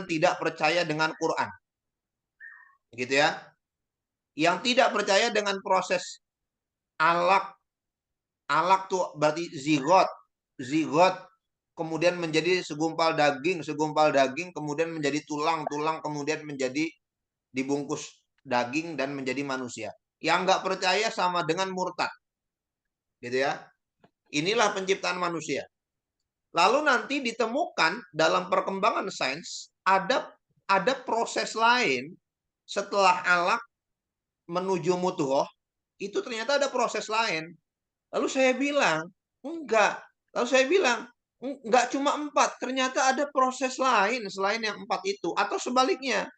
tidak percaya dengan Quran. Gitu ya. Yang tidak percaya dengan proses alak. Alak tuh berarti zigot. Zigot kemudian menjadi segumpal daging, kemudian menjadi tulang, kemudian menjadi dibungkus daging dan menjadi manusia. Yang nggak percaya sama dengan murtad. Gitu ya. Inilah penciptaan manusia. Lalu nanti ditemukan dalam perkembangan sains ada proses lain setelah alak menuju mudghah, itu ternyata ada proses lain. Lalu saya bilang, enggak. Lalu saya bilang, enggak cuma 4, ternyata ada proses lain selain yang 4 itu. Atau sebaliknya,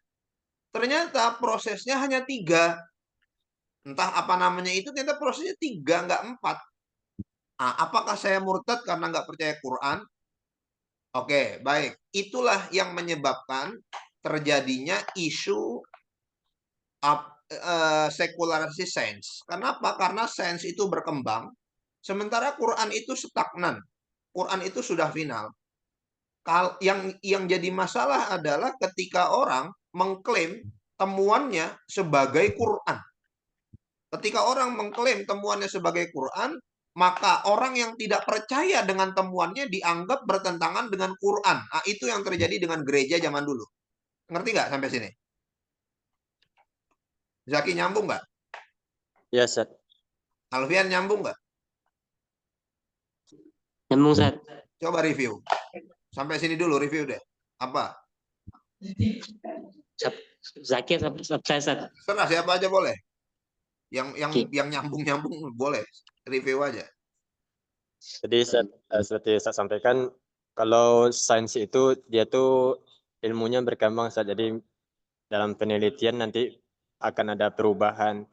ternyata prosesnya hanya 3. Entah apa namanya itu, ternyata prosesnya 3, enggak 4. Nah, apakah saya murtad karena enggak percaya Quran? Oke, baik. Itulah yang menyebabkan terjadinya isu sekularisasi sains. Kenapa? Karena sains itu berkembang, sementara Quran itu stagnan. Quran itu sudah final. Yang jadi masalah adalah ketika orang mengklaim temuannya sebagai Quran. Ketika orang mengklaim temuannya sebagai Quran, maka orang yang tidak percaya dengan temuannya dianggap bertentangan dengan Quran. Nah, itu yang terjadi dengan gereja zaman dulu. Ngerti nggak sampai sini? Zaki nyambung nggak? Ya, Ustaz. Alfian nyambung nggak? Nyambung, Ustaz. Coba review. Sampai sini dulu review deh. Apa? Zaki atau Ustaz? Serah siapa aja boleh. Yang nyambung boleh. Review aja. Jadi seperti saya sampaikan, kalau sains itu dia tuh ilmunya berkembang, Ustaz. Jadi dalam penelitian nanti akan ada perubahan.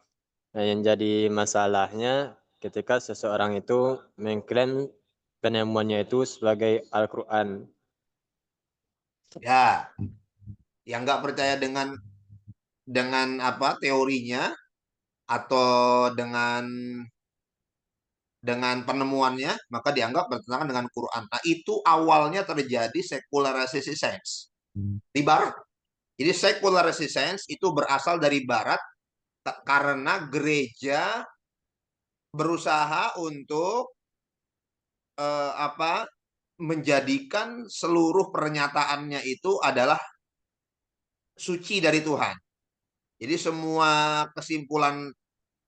Nah, yang jadi masalahnya ketika seseorang itu mengklaim penemuannya itu sebagai Al-Quran. Ya, yang nggak percaya dengan apa teorinya atau dengan penemuannya, maka dianggap bertentangan dengan Quran. Nah, itu awalnya terjadi sekularisasi sains di Barat. Jadi sekularisasi sains itu berasal dari Barat karena gereja berusaha untuk menjadikan seluruh pernyataannya itu adalah suci dari Tuhan. Jadi semua kesimpulan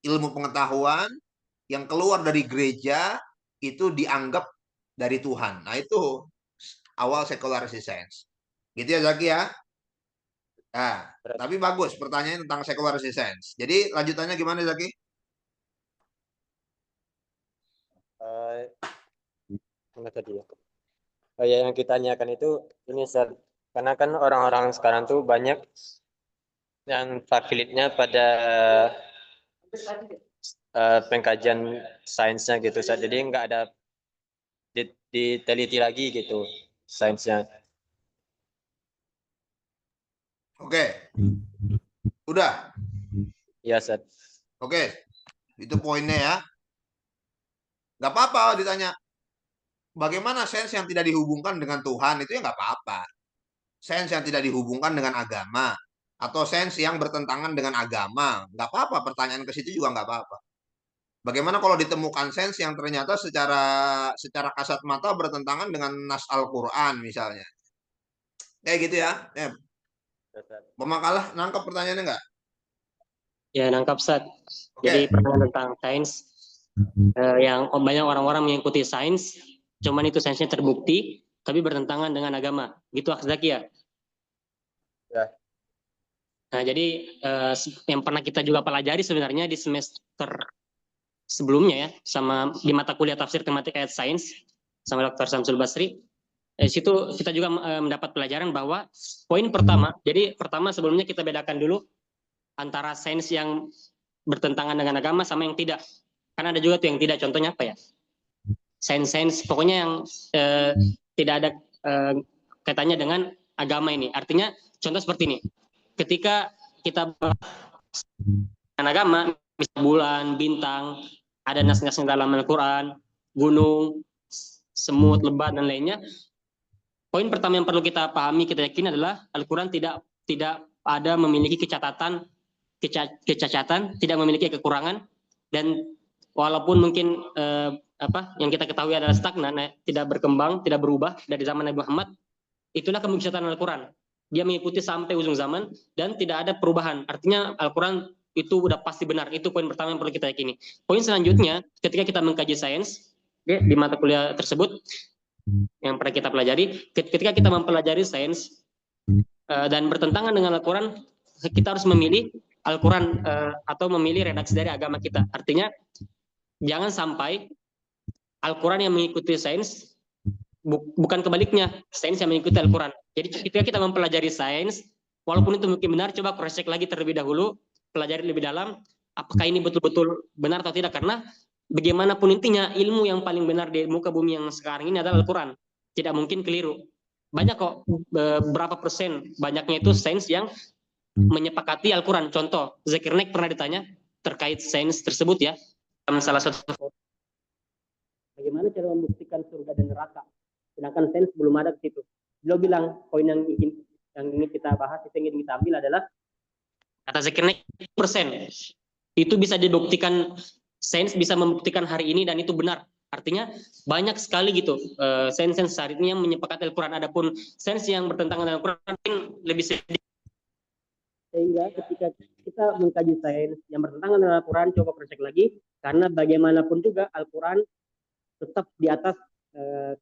ilmu pengetahuan yang keluar dari gereja itu dianggap dari Tuhan. Nah, itu awal sekularisasi sains. Gitu ya Zaki ya. Nah, tapi bagus pertanyaan tentang sekularisasi sains. Jadi lanjutannya gimana Zaki? Apa tadi ya? Oh ya, yang kita tanyakan itu ini, Ustaz. Karena kan orang-orang sekarang tuh banyak yang taklidnya pada pengkajian sainsnya gitu, Ustaz. Jadi nggak ada diteliti lagi gitu sainsnya. Oke. Udah. Iya, Ustaz. Oke. Itu poinnya ya. Nggak apa-apa ditanya. Bagaimana sains yang tidak dihubungkan dengan Tuhan itu ya nggak apa-apa. Sains yang tidak dihubungkan dengan agama atau sains yang bertentangan dengan agama, nggak apa-apa. Pertanyaan ke situ juga nggak apa-apa. Bagaimana kalau ditemukan sains yang ternyata secara kasat mata bertentangan dengan nas Al-Quran misalnya? Kayak gitu ya. Pemakalah nangkep pertanyaannya nggak? Ya, nangkap, Ustaz. Oke. Jadi pertanyaan tentang sains, yang banyak orang-orang mengikuti sains, cuman itu sainsnya terbukti, tapi bertentangan dengan agama. Gitu, Zaki ya? Ya. Nah, jadi yang pernah kita juga pelajari sebenarnya di semester sebelumnya ya, sama di mata kuliah tafsir tematik ayat sains sama Dr. Samsul Basri. Di situ kita juga mendapat pelajaran bahwa poin pertama, jadi pertama sebelumnya kita bedakan dulu antara sains yang bertentangan dengan agama sama yang tidak. Karena ada juga tuh yang tidak, contohnya apa ya? Sains-sains pokoknya yang tidak ada kaitannya dengan agama ini. Artinya contoh seperti ini. Ketika kita dengan agama, misalnya bulan, bintang, ada nas-nasnya dalam Al-Quran, gunung, semut, lebat, dan lainnya, Poin pertama yang perlu kita pahami, kita yakini adalah Al-Quran tidak ada memiliki kecacatan, tidak memiliki kekurangan, dan walaupun mungkin yang kita ketahui adalah stagnan, tidak berkembang, tidak berubah dari zaman Nabi Muhammad, itulah kemujizatan Al-Quran. Dia mengikuti sampai ujung zaman dan tidak ada perubahan. Artinya Al-Quran itu udah pasti benar. Itu poin pertama yang perlu kita yakini. Poin selanjutnya, ketika kita mengkaji sains di mata kuliah tersebut yang pernah kita pelajari, ketika kita mempelajari sains dan bertentangan dengan Al-Quran, kita harus memilih Al-Quran atau memilih redaksi dari agama kita. Artinya jangan sampai Al-Quran yang mengikuti sains, bukan kebaliknya, sains yang mengikuti Al-Quran. Jadi ketika kita mempelajari sains, walaupun itu mungkin benar, coba cross check lagi terlebih dahulu, pelajari lebih dalam, apakah ini betul-betul benar atau tidak. Karena bagaimanapun intinya, ilmu yang paling benar di muka bumi yang sekarang ini adalah Al-Quran. Tidak mungkin keliru. Banyak kok, berapa persen banyaknya itu sains yang menyepakati Al-Quran. Contoh, Zakir Naik pernah ditanya terkait sains tersebut ya, salah satu, bagaimana cara membuktikan surga dan neraka, sedangkan sains belum ada di situ. Beliau bilang poin yang ingin kita bahas, yang ingin kita ambil adalah, kata Zakir Naik, persen itu bisa dibuktikan, sains bisa membuktikan hari ini dan itu benar. Artinya banyak sekali gitu sains hari ini yang menyepakati Al-Quran. Adapun sains yang bertentangan dengan Al-Quran lebih sedikit. Sehingga ketika kita mengkaji sains yang bertentangan dengan Al-Quran, coba cek lagi, karena bagaimanapun juga Al-Quran tetap di atas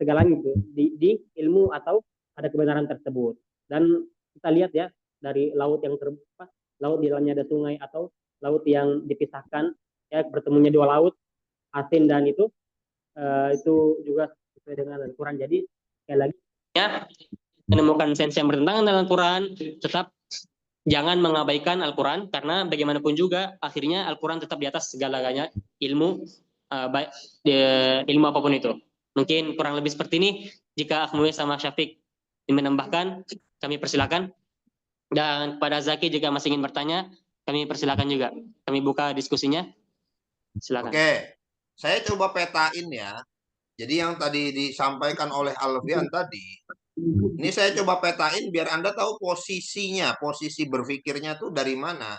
segalanya gitu, di ilmu atau ada kebenaran tersebut. Dan kita lihat ya, dari laut yang terbuka, laut di dalamnya ada sungai, atau laut yang dipisahkan, ya bertemunya dua laut, asin dan itu juga sesuai dengan Al-Quran. Jadi sekali lagi ya, menemukan sains yang bertentangan dengan Al-Quran, tetap jangan mengabaikan Al-Quran, karena bagaimanapun juga akhirnya Al-Quran tetap di atas segala-galanya ilmu, ilmu apapun itu. Mungkin kurang lebih seperti ini. Jika Ahmad sama Syafiq menambahkan, kami persilakan. Dan pada Zaki jika masih ingin bertanya, kami persilakan juga. Kami buka diskusinya. Silakan. Oke, saya coba petain ya. Jadi yang tadi disampaikan oleh Alfian tadi, ini saya coba petain biar Anda tahu posisinya, posisi berpikirnya tuh dari mana.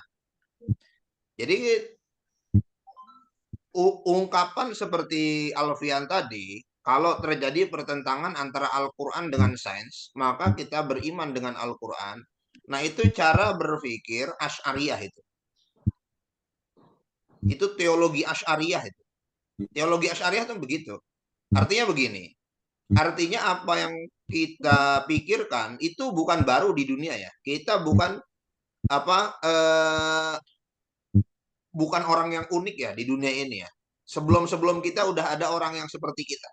Jadi ungkapan seperti Alfian tadi, kalau terjadi pertentangan antara Al-Quran dengan sains, maka kita beriman dengan Al-Quran. Nah, itu cara berpikir Asy'ariyah itu. Itu teologi Asy'ariyah itu. Teologi Asy'ariyah itu begitu. Artinya begini. Artinya apa yang kita pikirkan itu bukan baru di dunia ya. Kita bukan bukan orang yang unik ya di dunia ini ya. Sebelum kita udah ada orang yang seperti kita.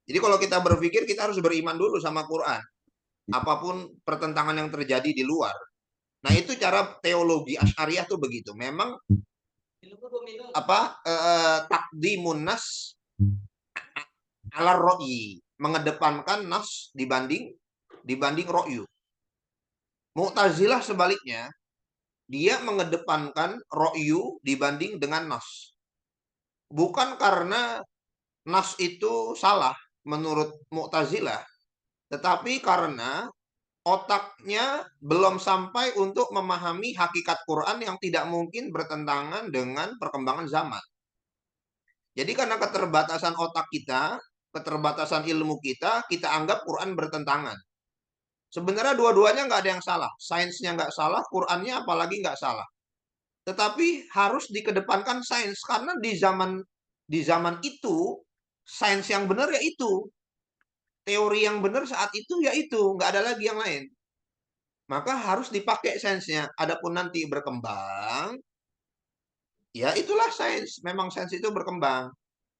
Jadi kalau kita berpikir, kita harus beriman dulu sama Quran. Apapun pertentangan yang terjadi di luar. Nah, itu cara teologi Asy'ariyah tuh begitu. Memang takdimun nas ala ro'yi, mengedepankan nas dibanding ro'yu. Mu'tazilah sebaliknya, dia mengedepankan ro'yu dibanding dengan nas. Bukan karena nas itu salah menurut Mu'tazilah, tetapi karena otaknya belum sampai untuk memahami hakikat Quran yang tidak mungkin bertentangan dengan perkembangan zaman. Jadi karena keterbatasan otak kita, keterbatasan ilmu kita anggap Quran bertentangan. Sebenarnya dua-duanya nggak ada yang salah. Sainsnya nggak salah, Qurannya apalagi nggak salah. Tetapi harus dikedepankan sains, karena di zaman itu, sains yang benar ya itu. Teori yang benar saat itu ya itu, nggak ada lagi yang lain. Maka harus dipakai sainsnya. Adapun nanti berkembang, ya itulah sains. Memang sains itu berkembang.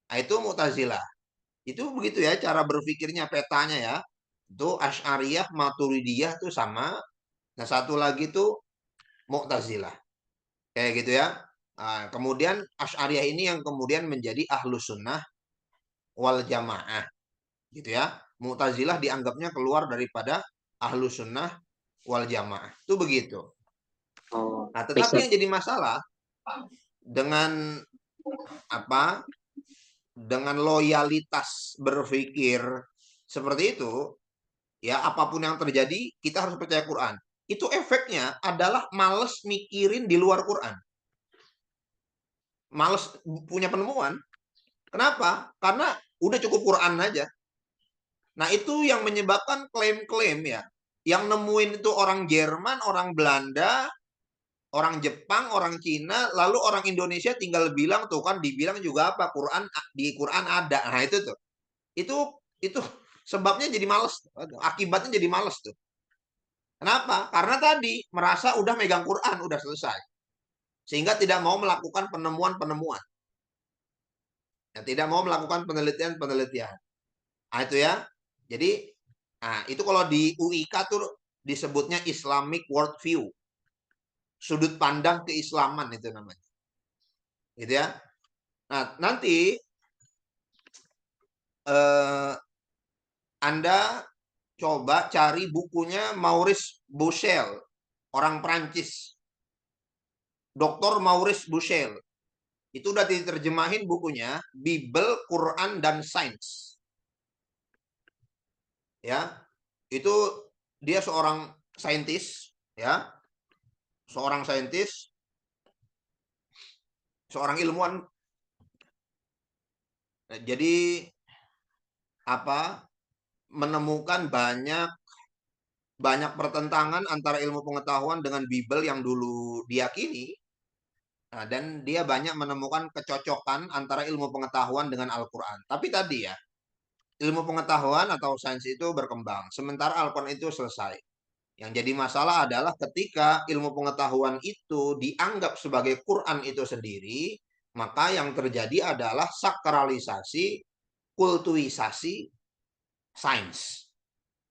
Nah, itu Mu'tazilah. Itu begitu ya cara berpikirnya, petanya ya. Itu Asy'ariyah, Maturidiyah itu sama. Nah, satu lagi itu Mu'tazilah. Kayak gitu ya. Nah, kemudian Asy'ariyah ini yang kemudian menjadi Ahlus Sunnah wal Jamaah. Gitu ya. Mu'tazilah dianggapnya keluar daripada Ahlus Sunnah wal Jamaah. Itu begitu. Nah, tetapi yang jadi masalah dengan dengan loyalitas berpikir seperti itu, Ya, apapun yang terjadi, kita harus percaya Quran. Itu efeknya adalah males mikirin di luar Quran. Males punya penemuan. Kenapa? Karena udah cukup Quran aja. Nah, itu yang menyebabkan klaim-klaim ya. Yang nemuin itu orang Jerman, orang Belanda, orang Jepang, orang Cina, lalu orang Indonesia tinggal bilang tuh kan, dibilang juga apa? Quran, di Quran ada. Nah, itu tuh. Itu sebabnya jadi males. Akibatnya jadi males tuh. Kenapa? Karena tadi merasa udah megang Quran, udah selesai. Sehingga tidak mau melakukan penemuan-penemuan. Ya, tidak mau melakukan penelitian-penelitian. Nah, itu ya. Jadi, nah, itu kalau di UIK tuh disebutnya Islamic Worldview. Sudut pandang keislaman itu namanya. Gitu ya. Nah, nanti Anda coba cari bukunya Maurice Bucaille, orang Prancis. Dr. Maurice Bucaille. Itu udah diterjemahin bukunya Bible, Quran, dan Sains. Ya, itu dia seorang saintis, ya, seorang saintis, seorang ilmuwan. Nah, jadi apa? Menemukan banyak pertentangan antara ilmu pengetahuan dengan Bible yang dulu diyakini. Nah, dan dia banyak menemukan kecocokan antara ilmu pengetahuan dengan Al-Quran. Tapi tadi ya, ilmu pengetahuan atau sains itu berkembang, sementara Al-Quran itu selesai. Yang jadi masalah adalah ketika ilmu pengetahuan itu dianggap sebagai Quran itu sendiri, maka yang terjadi adalah sakralisasi, kultuisasi sains.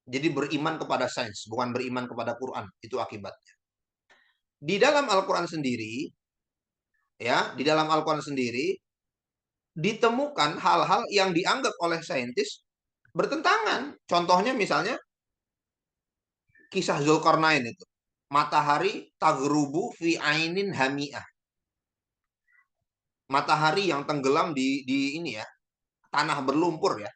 Jadi beriman kepada sains, bukan beriman kepada Quran. Itu akibatnya. Di dalam Al-Quran sendiri, ya, di dalam Al-Quran sendiri, ditemukan hal-hal yang dianggap oleh saintis bertentangan. Contohnya misalnya, kisah Zulkarnain itu. Matahari tagrubu fi ainin hami'ah. Matahari yang tenggelam di ini ya, tanah berlumpur ya.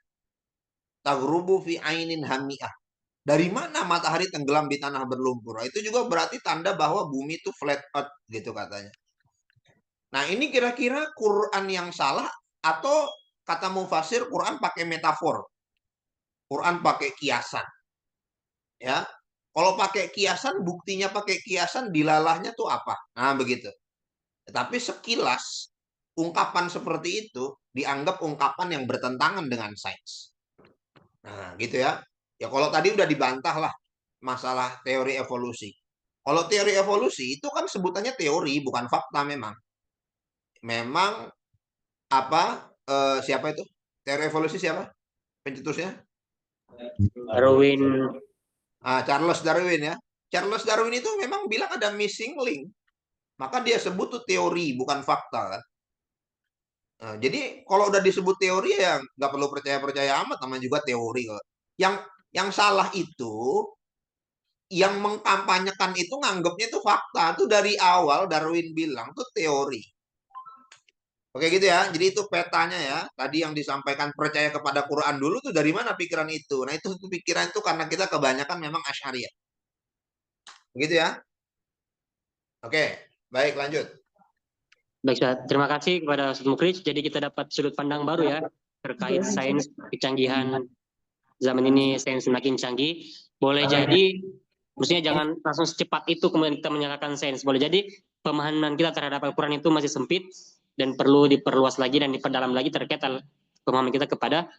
Tagrubu fi ainin hami'ah. Dari mana matahari tenggelam di tanah berlumpur? Itu juga berarti tanda bahwa bumi itu flat earth gitu katanya. Nah, ini kira-kira Quran yang salah atau kata mufasir Quran pakai metafor. Quran pakai kiasan. Ya. Kalau pakai kiasan, buktinya pakai kiasan dilalahnya tuh apa? Nah, begitu. Tetapi sekilas ungkapan seperti itu dianggap ungkapan yang bertentangan dengan sains. Nah, gitu ya. Ya kalau tadi udah dibantah lah masalah teori evolusi. Kalau teori evolusi itu kan sebutannya teori, bukan fakta memang. Memang apa siapa itu? Teori evolusi siapa? Pencetusnya? Darwin. Charles Darwin ya. Charles Darwin itu memang bilang ada missing link. Maka dia sebut tuh teori, bukan fakta kan. Nah, jadi kalau udah disebut teori ya nggak perlu percaya-percaya amat, namanya juga teori. Yang salah itu, yang mengkampanyekan itu nganggapnya itu fakta. Tuh dari awal Darwin bilang tuh teori. Oke gitu ya. Jadi itu petanya ya. Tadi yang disampaikan percaya kepada Quran dulu tuh dari mana pikiran itu? Nah itu pikiran itu karena kita kebanyakan memang Asy'ariyah. Begitu ya. Oke, baik lanjut. Baik, Ustaz. Terima kasih kepada Ustaz Mukris. Jadi kita dapat sudut pandang baru ya terkait sains, kecanggihan zaman ini, sains semakin canggih. Boleh jadi, maksudnya jangan langsung secepat itu kemudian kita menyalahkan sains. Boleh jadi pemahaman kita terhadap Al-Quran itu masih sempit dan perlu diperluas lagi dan diperdalam lagi terkait pemahaman kita kepada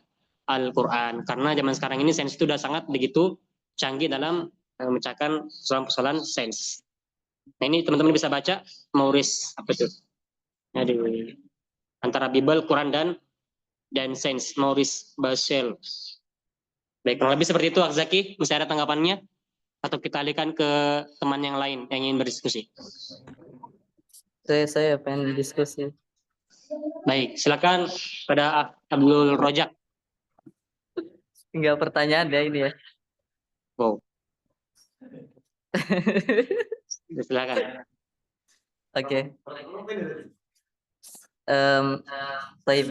Al-Quran. Karena zaman sekarang ini sains itu sudah sangat begitu canggih dalam memecahkan persoalan-persoalan sains. Nah ini teman-teman bisa baca Maurice apa itu? Di antara Bible, Quran dan sains, Maurice Bucaille. Baik, kurang lebih seperti itu, Akzaki. Masih ada tanggapannya? Atau kita alihkan ke teman yang lain yang ingin berdiskusi? Saya pengen diskusi. Baik, silakan pada Abdul Rojak. Tinggal pertanyaan ya ini ya. Wow. Silakan. Oke. Baik.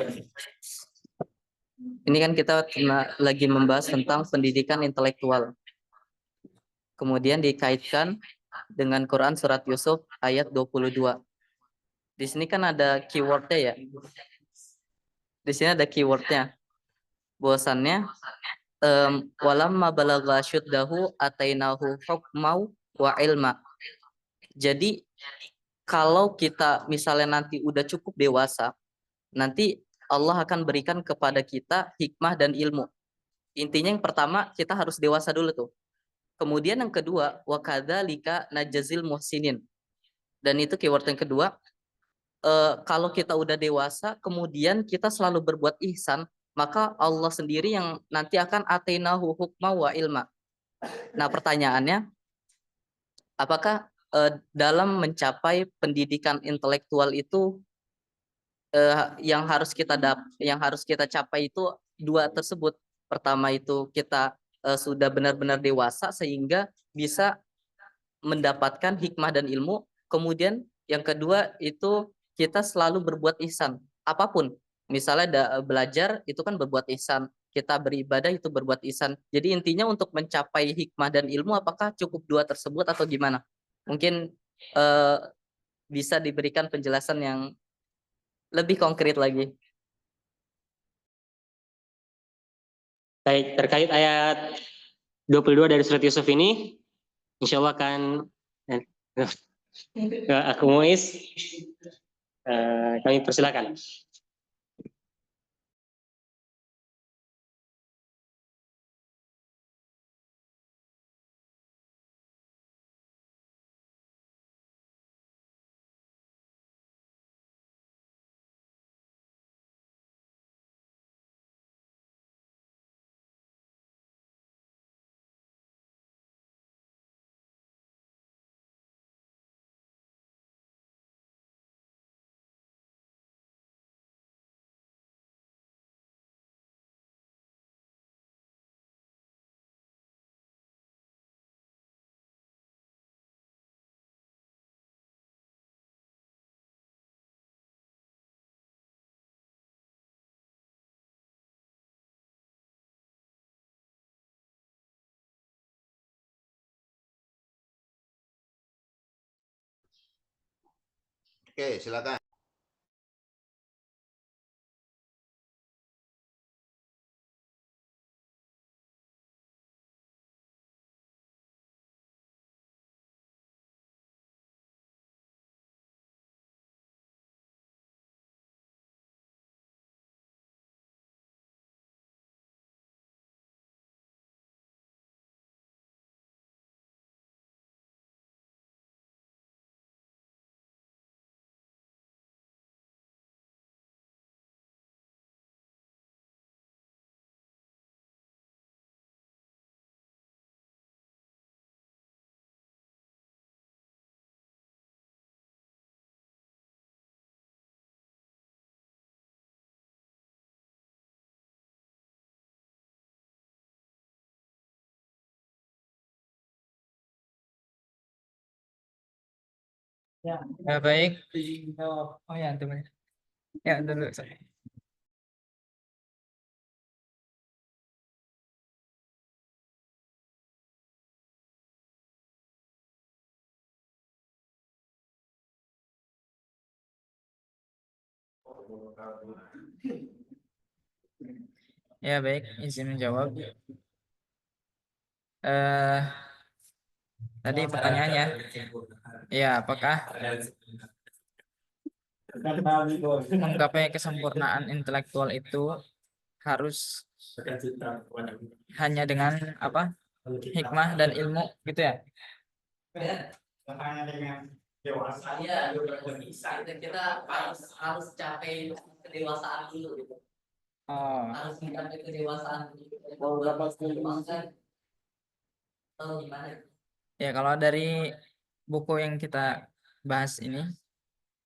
Ini kan kita lagi membahas tentang pendidikan intelektual. Kemudian dikaitkan dengan Quran surat Yusuf ayat 22. Di sini kan ada keywordnya ya. Di sini ada keywordnya. Bahwasannya walamma balagha syuddahu atainahu hukmau wa ilma. Jadi kalau kita misalnya nanti udah cukup dewasa, nanti Allah akan berikan kepada kita hikmah dan ilmu. Intinya yang pertama kita harus dewasa dulu tuh. Kemudian yang kedua, wa kadzalika najzil muhsinin. Dan itu keyword yang kedua, kalau kita udah dewasa, kemudian kita selalu berbuat ihsan, maka Allah sendiri yang nanti akan atainahu hukma wa ilma. Nah, pertanyaannya, apakah dalam mencapai pendidikan intelektual itu yang harus kita capai itu dua tersebut. Pertama itu kita sudah benar-benar dewasa sehingga bisa mendapatkan hikmah dan ilmu. Kemudian yang kedua itu kita selalu berbuat ihsan apapun. Misalnya belajar itu kan berbuat ihsan, kita beribadah itu berbuat ihsan. Jadi intinya untuk mencapai hikmah dan ilmu apakah cukup dua tersebut atau gimana? Mungkin bisa diberikan penjelasan yang lebih konkret lagi. Baik, terkait ayat 22 dari surat Yusuf ini, insya Allah akan aku Muiz, kami persilakan. Oke, silakan. Ya, baik. Oh ya, teman. Ya, dulu. Ya, baik. Izin menjawab. Tadi pertanyaannya, ya, apakah menggapai kesempurnaan intelektual itu harus hanya dengan apa? Hikmah dan ilmu gitu ya? Iya, kita harus capai kedewasaan dulu gitu. Oh, Harus mencapai kedewasaan dulu. Atau gimana? ya kalau dari buku yang kita bahas ini,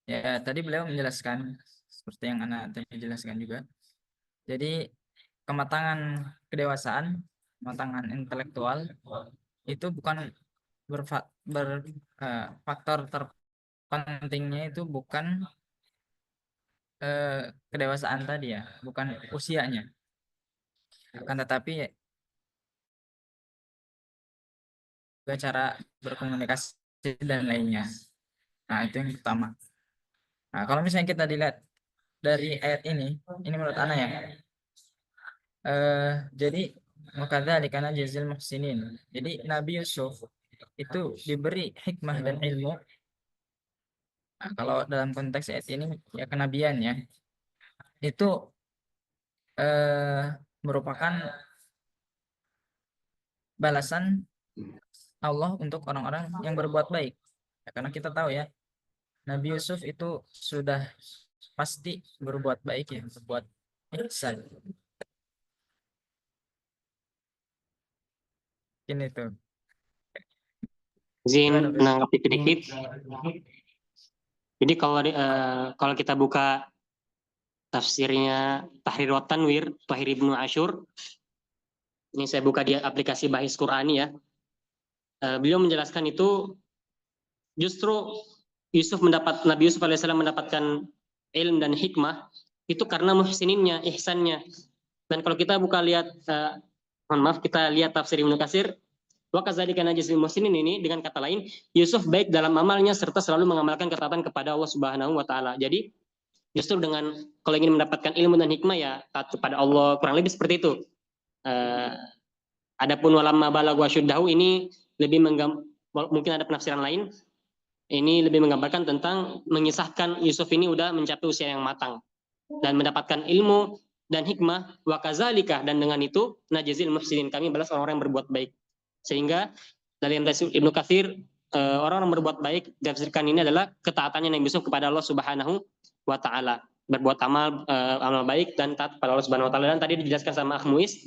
ya tadi beliau menjelaskan seperti yang anak tadi jelaskan juga. Jadi kematangan kedewasaan, kematangan intelektual itu bukan faktor terpentingnya itu bukan kedewasaan tadi ya, bukan usianya. Akan tetapi juga cara berkomunikasi dan lainnya. Nah, itu yang pertama. Nah, kalau misalnya kita dilihat dari ayat ini menurut Ana ya. Jadi wakadzalika najzil muhsinin. Jadi Nabi Yusuf itu diberi hikmah dan ilmu. Nah, kalau dalam konteks ayat ini ya kenabian ya. Itu merupakan balasan Allah untuk orang-orang yang berbuat baik. Ya, karena kita tahu ya, Nabi Yusuf itu sudah pasti berbuat baik ya, berbuat ihsan. Ini tuh. Izin Gimana, Beb? menanggapi sedikit. Jadi kalau kita buka tafsirnya Tahrir wa Tanwir, Tahir Ibnu Asyur, ini saya buka di aplikasi Bahis Qur'ani ya. Beliau menjelaskan itu justru Nabi Yusuf alaihissalam mendapatkan ilmu dan hikmah itu karena muhsininnya, ihsannya. Dan kalau kita mohon maaf, kita lihat tafsir Ibnu Katsir, wa kadzalika najzil muhsinin, ini dengan kata lain, Yusuf baik dalam amalnya serta selalu mengamalkan ketaatan kepada Allah Subhanahu wa taala. Jadi justru dengan kalau ingin mendapatkan ilmu dan hikmah ya taat kepada Allah, kurang lebih seperti itu. Adapun walamma balagha syuddahu ini lebih mungkin ada penafsiran lain. Ini lebih menggambarkan tentang mengisahkan Yusuf ini udah mencapai usia yang matang dan mendapatkan ilmu dan hikmah, wa kadzalika, dan dengan itu najzil muhsinin, kami balas orang-orang yang berbuat baik. Sehingga dalam tafsir Ibnu Katsir, orang-orang berbuat baik ditafsirkan ini adalah ketaatannya Nabi Yusuf kepada Allah Subhanahu wa taala, berbuat amal baik dan taat kepada Allah Subhanahu wa taala. Dan tadi dijelaskan sama Akhmuis,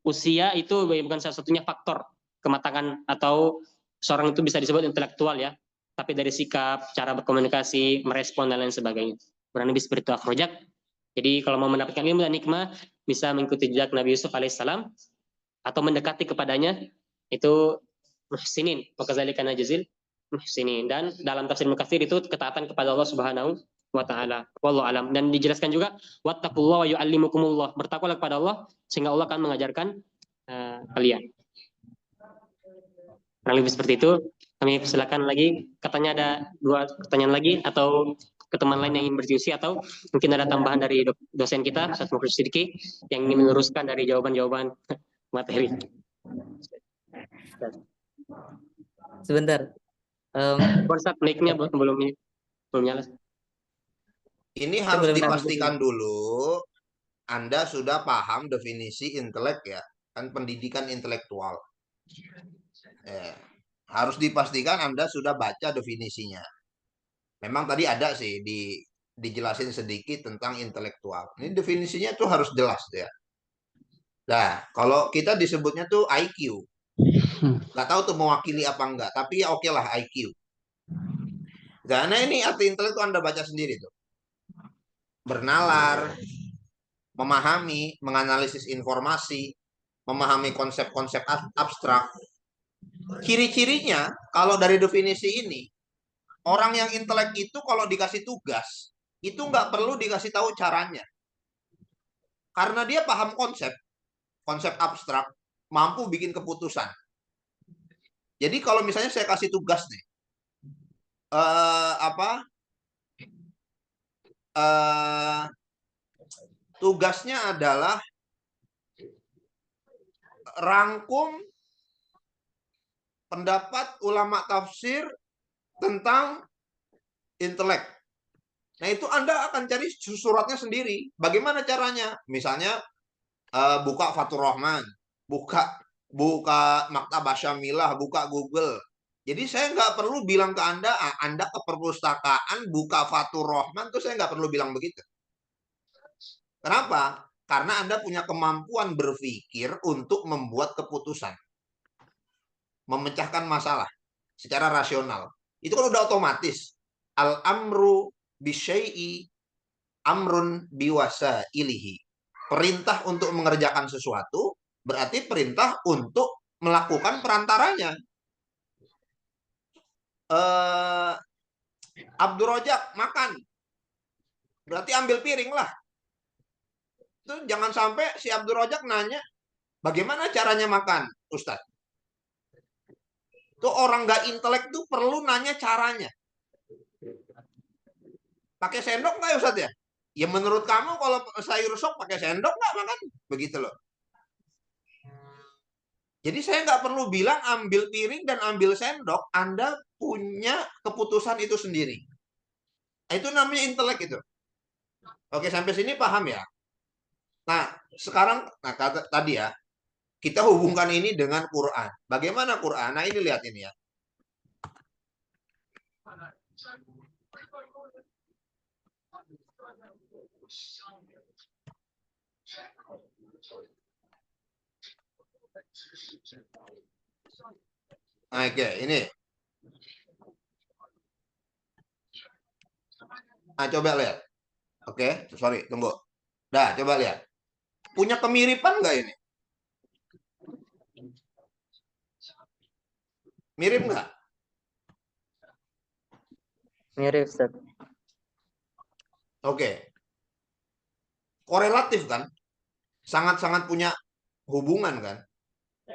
usia itu bukan salah satunya faktor kematangan, atau seorang itu bisa disebut intelektual ya, tapi dari sikap, cara berkomunikasi, merespon dan lain sebagainya. Kurang lebih seperti itu Akhrojak. Jadi kalau mau mendapatkan ilmu dan hikmah, bisa mengikuti jejak Nabi Yusuf alaihissalam atau mendekati kepadanya, itu muhsinin, wakadzalika najzil muhsinin. Dan dalam tafsir Mukatsir itu ketaatan kepada Allah Subhanahu wa taala. Wallahu alam. Dan dijelaskan juga wattaqullaha wa yu'allimukumullah, bertakwalah kepada Allah sehingga Allah akan mengajarkan kalian. Kurang lebih seperti itu. Kami silakan lagi, katanya ada 2 pertanyaan lagi, atau ke teman lain yang ingin berdiskusi, atau mungkin ada tambahan dari dosen kita Ustaz Muklis Sidiki yang ingin meneruskan dari jawaban-jawaban materi. Sebentar. Ustaz, mic-nya belum nyala. Ini harus dipastikan dulu Anda sudah paham definisi intelek ya, kan pendidikan intelektual. Harus dipastikan Anda sudah baca definisinya. Memang tadi ada sih dijelasin sedikit tentang intelektual. Ini definisinya tuh harus jelas ya. Nah, kalau kita disebutnya tuh IQ. Nggak tahu tuh mewakili apa enggak, tapi ya oke lah IQ. Karena ini arti intelek tuh Anda baca sendiri tuh. Bernalar, memahami, menganalisis informasi, memahami konsep-konsep abstrak. Ciri-cirinya kalau dari definisi ini, orang yang intelek itu kalau dikasih tugas, itu nggak perlu dikasih tahu caranya. Karena dia paham konsep abstrak, mampu bikin keputusan. Jadi kalau misalnya saya kasih tugas nih, tugasnya adalah rangkum pendapat ulama tafsir tentang intelek. Nah, itu Anda akan cari suratnya sendiri. Bagaimana caranya? Misalnya buka Fathur Rahman, buka Maktabah Syamilah, buka Google. Jadi saya nggak perlu bilang ke Anda, Anda ke perpustakaan buka Fathur Rahman, tuh saya nggak perlu bilang begitu. Kenapa? Karena Anda punya kemampuan berpikir untuk membuat keputusan, memecahkan masalah secara rasional. Itu kan udah otomatis. Al-amru bisyai'i amrun biwasa ilihi. Perintah untuk mengerjakan sesuatu berarti perintah untuk melakukan perantaranya. Abdul Rojak makan, berarti ambil piring lah. Tuh jangan sampai si Abdul Rojak nanya, bagaimana caranya makan, Ustadz? Tuh orang nggak intelek tuh perlu nanya caranya. Pakai sendok nggak ya Ustadz ya? Ya menurut kamu kalau sayur sop pakai sendok nggak makan? Begitu loh. Jadi saya nggak perlu bilang ambil piring dan ambil sendok, Anda punya keputusan itu sendiri. Itu namanya intelek itu. Oke, sampai sini paham ya? Nah, sekarang tadi ya, kita hubungkan ini dengan Quran. Bagaimana Quran? Nah, ini lihat ini ya. Oke, ini. Nah, coba lihat. Oke, sorry, tunggu. Dah, coba lihat. Punya kemiripan nggak ini? Mirip nggak? Mirip, Ustaz. Oke. Korelatif kan? Sangat-sangat punya hubungan kan?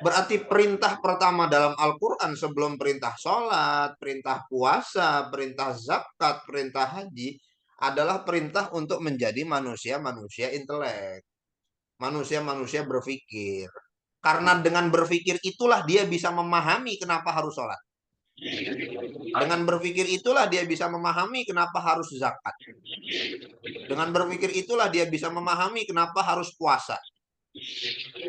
Berarti perintah pertama dalam Al-Quran sebelum perintah sholat, perintah puasa, perintah zakat, perintah haji adalah perintah untuk menjadi manusia-manusia intelek. Manusia-manusia berpikir. Karena dengan berpikir itulah dia bisa memahami kenapa harus sholat. Dengan berpikir itulah dia bisa memahami kenapa harus zakat. Dengan berpikir itulah dia bisa memahami kenapa harus puasa.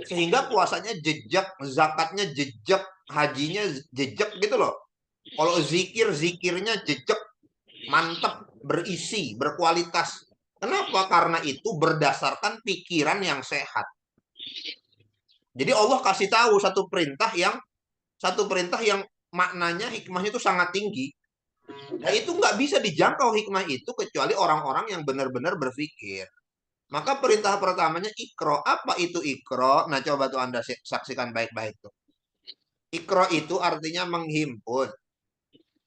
Sehingga puasanya jejak, zakatnya jejak, hajinya jejak gitu loh. Kalau zikirnya jejak, mantap, berisi, berkualitas. Kenapa? Karena itu berdasarkan pikiran yang sehat. Jadi Allah kasih tahu satu perintah yang maknanya hikmahnya itu sangat tinggi. Nah itu nggak bisa dijangkau hikmah itu kecuali orang-orang yang benar-benar berpikir. Maka perintah pertamanya ikro. Apa itu ikro? Nah coba tuh Anda saksikan baik-baik tuh. Ikro itu artinya menghimpun.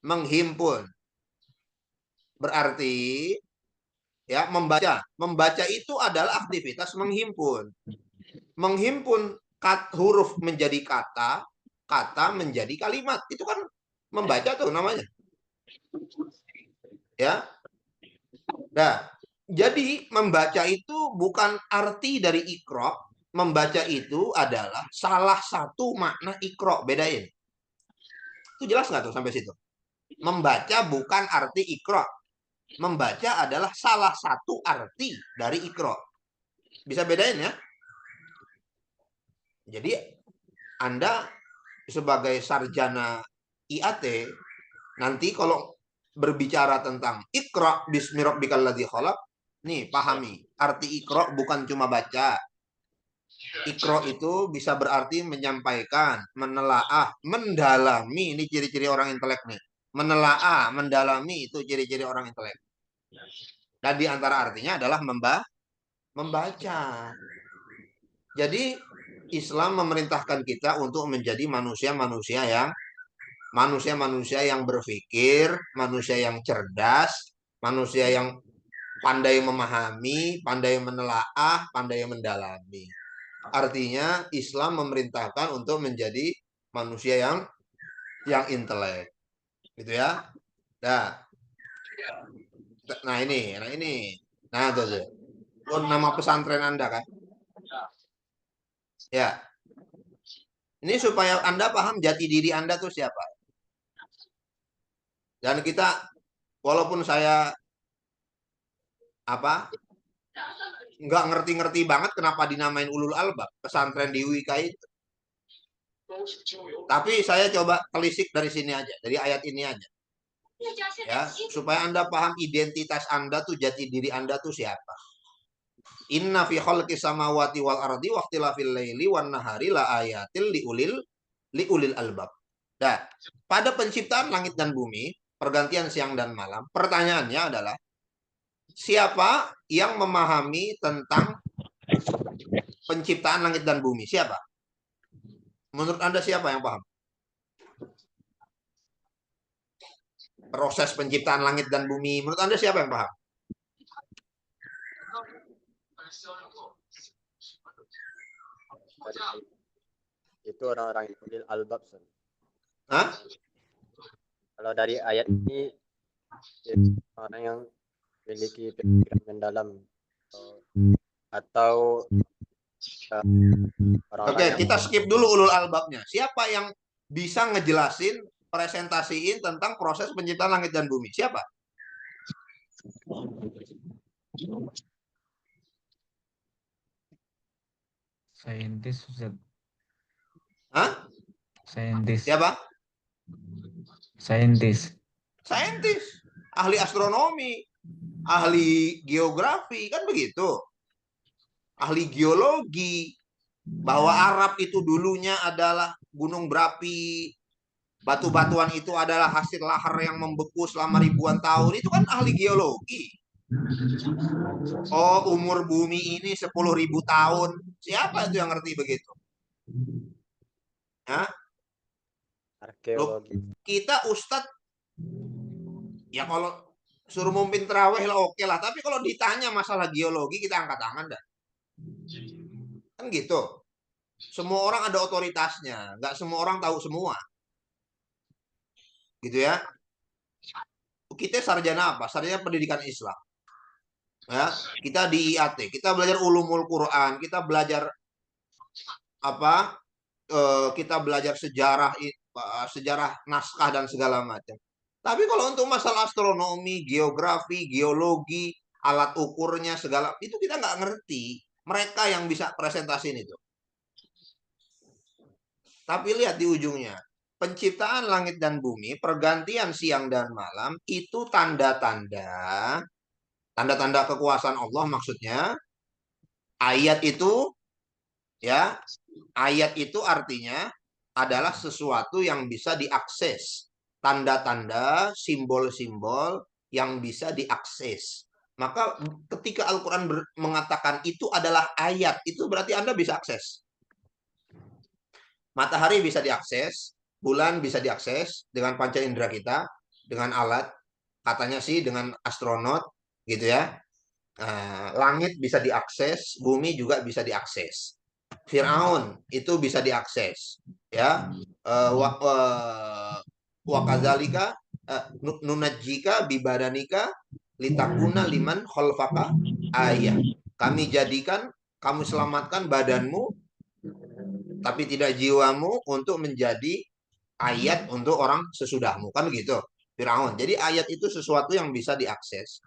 Menghimpun. Berarti ya membaca. Membaca itu adalah aktivitas menghimpun. Menghimpun huruf menjadi kata, kata menjadi kalimat. Itu kan membaca tuh namanya. Ya. Nah, jadi membaca itu bukan arti dari ikro. Membaca itu adalah salah satu makna ikro. Bedain. Itu jelas nggak tuh sampai situ? Membaca bukan arti ikro. Membaca adalah salah satu arti dari ikro. Bisa bedain ya? Jadi Anda sebagai sarjana IAT nanti kalau berbicara tentang ikra bismi rabbikal ladzi khalaq, nih pahami, arti ikra bukan cuma baca. Ikra itu bisa berarti menyampaikan, menelaah, mendalami, ini ciri-ciri orang intelek nih. Menelaah, mendalami itu ciri-ciri orang intelek. Dan di antara artinya adalah membaca. Jadi Islam memerintahkan kita untuk menjadi manusia-manusia yang berpikir, manusia yang cerdas, manusia yang pandai memahami, pandai menelaah, pandai mendalami. Artinya Islam memerintahkan untuk menjadi manusia yang intelek. Gitu ya. Nah ini. Nah tuh. Oh, nama pesantren Anda kan? Ya. Ini supaya Anda paham jati diri Anda tuh siapa. Dan kita walaupun saya nggak ngerti-ngerti banget kenapa dinamain ulul albab pesantren di UIK itu. Tapi saya coba telisik dari sini aja, dari ayat ini aja. Ya, supaya Anda paham identitas Anda tuh, jati diri Anda tuh siapa. Inna fi khalqis samawati wal ardi waqtilafil laili wan nahari la ayatil liulil albab. Nah, pada penciptaan langit dan bumi, pergantian siang dan malam, pertanyaannya adalah siapa yang memahami tentang penciptaan langit dan bumi? Siapa? Menurut Anda siapa yang paham? Proses penciptaan langit dan bumi, menurut Anda siapa yang paham? itu orang-orang yang ulil albab, Ustaz. Hah? Kalau dari ayat ini orang yang memiliki pikiran mendalam atau orang Oke, yang kita skip dulu ulul albabnya. Siapa yang bisa ngejelasin, presentasiin tentang proses penciptaan langit dan bumi? Siapa? Saintis, Ustaz. Hah? Saintis. Siapa? Saintis. Saintis, ahli astronomi, ahli geografi, kan begitu. Ahli geologi, bahwa Arab itu dulunya adalah gunung berapi, batu-batuan itu adalah hasil lahar yang membeku selama ribuan tahun, itu kan ahli geologi. Oh, umur bumi ini 10.000 tahun. Siapa itu yang ngerti begitu? Hah? Loh, arkeologi. kita ustadz, ya kalau suruh mimpin terawih lah oke lah. Tapi kalau ditanya masalah geologi, kita angkat tangan dah. Kan gitu. Semua orang ada otoritasnya. Nggak semua orang tahu semua. Gitu ya. Kita sarjana apa? Sarjana pendidikan Islam. Ya, kita di IAT, kita belajar ulumul Quran, kita belajar apa? Kita belajar sejarah naskah dan segala macam. Tapi kalau untuk masalah astronomi, geografi, geologi, alat ukurnya segala itu kita nggak ngerti. Mereka yang bisa presentasiin itu. Tapi lihat di ujungnya, penciptaan langit dan bumi, pergantian siang dan malam itu tanda-tanda kekuasaan Allah maksudnya. Ayat itu ya, ayat itu artinya adalah sesuatu yang bisa diakses. Tanda-tanda, simbol-simbol yang bisa diakses. Maka ketika Al-Quran mengatakan itu adalah ayat, itu berarti Anda bisa akses. Matahari bisa diakses, bulan bisa diakses dengan panca indera kita, dengan alat, katanya sih dengan astronot, gitu ya. Langit bisa diakses, bumi juga bisa diakses. Fir'aun itu bisa diakses, ya. Wakazalika nunajjika bibadanika litakuna liman khalfaka ayat. Kami jadikan, kamu selamatkan badanmu tapi tidak jiwamu untuk menjadi ayat untuk orang sesudahmu, kan gitu Firaun. Jadi ayat itu sesuatu yang bisa diakses.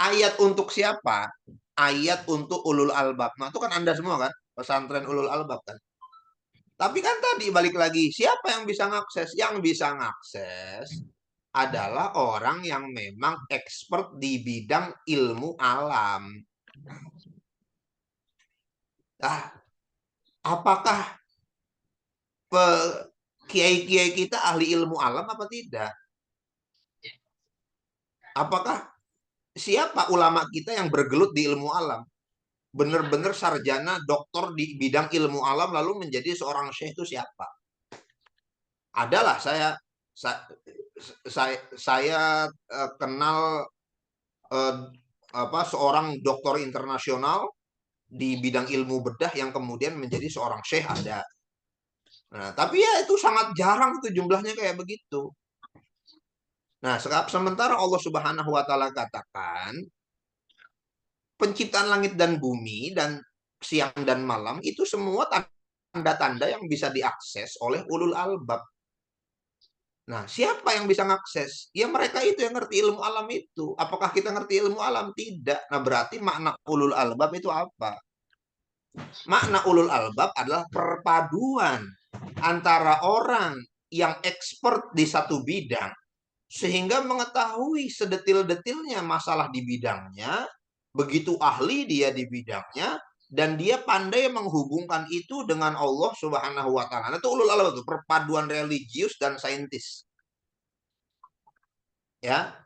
Ayat untuk siapa? Ayat untuk ulul albab. Nah, itu kan Anda semua kan, pesantren ulul albab kan. Tapi kan tadi balik lagi, siapa yang bisa ngakses? Yang bisa ngakses adalah orang yang memang expert di bidang ilmu alam. Nah, apakah kiai-kiai kita ahli ilmu alam apa tidak? Apakah siapa ulama kita yang bergelut di ilmu alam? Benar-benar sarjana, doktor di bidang ilmu alam lalu menjadi seorang syekh itu siapa? Adalah saya kenal seorang doktor internasional di bidang ilmu bedah yang kemudian menjadi seorang syekh ada. Nah, tapi ya itu sangat jarang itu jumlahnya kayak begitu. Nah, sementara Allah Subhanahu wa taala katakan penciptaan langit dan bumi dan siang dan malam itu semua tanda-tanda yang bisa diakses oleh ulul albab. Nah, siapa yang bisa mengakses? Ya mereka itu yang ngerti ilmu alam itu. Apakah kita ngerti ilmu alam? Tidak. Nah, berarti makna ulul albab itu apa? Makna ulul albab adalah perpaduan antara orang yang expert di satu bidang sehingga mengetahui sedetil-detilnya masalah di bidangnya, begitu ahli dia di bidangnya, dan dia pandai menghubungkan itu dengan Allah Subhanahu wa taala. Itu ulul albab, itu perpaduan religius dan saintis. Ya.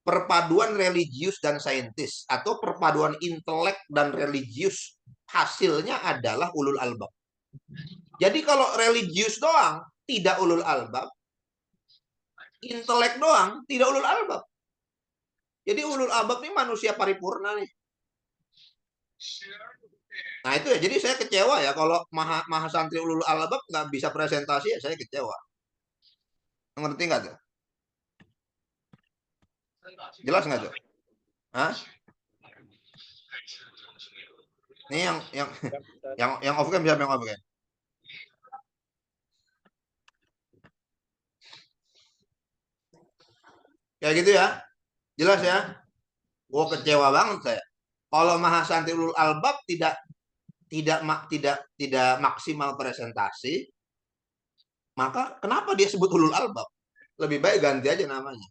Perpaduan religius dan saintis atau perpaduan intelek dan religius, hasilnya adalah ulul albab. Jadi kalau religius doang tidak ulul albab, intelek doang tidak ulul albab. Jadi ulul albab ini manusia paripurna nih. Nah itu ya, jadi saya kecewa ya kalau Maha Santri Ulul Albab nggak bisa presentasi, ya saya kecewa. Ngerti nggak tuh? Jelas nggak tuh? Hah? Ini yang off cam siapa yang off cam? Kayak gitu ya, jelas ya. Gue kecewa banget saya. Kalau Maha Santri Ulul Albab tidak maksimal presentasi, maka kenapa dia sebut Ulul Albab? Lebih baik ganti aja namanya.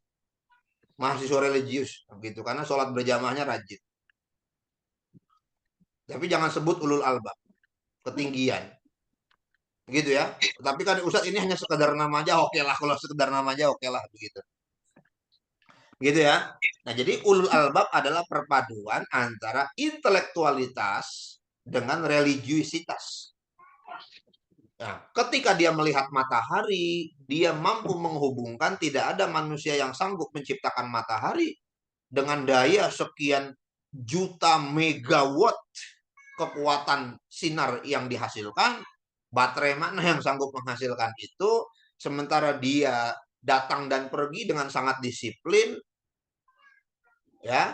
Mahasiswa religius gitu, karena sholat berjamaahnya rajin. Tapi jangan sebut Ulul Albab, ketinggian. Begitu ya. Tapi kan Ustadz ini hanya sekedar nama aja, oke lah. Kalau sekedar nama aja, oke lah begitu. Gitu ya. Nah, jadi ulul albab adalah perpaduan antara intelektualitas dengan religiusitas. Nah, ketika dia melihat matahari, dia mampu menghubungkan, tidak ada manusia yang sanggup menciptakan matahari dengan daya sekian juta megawatt kekuatan sinar yang dihasilkan. Baterai mana yang sanggup menghasilkan itu, sementara dia datang dan pergi dengan sangat disiplin, ya,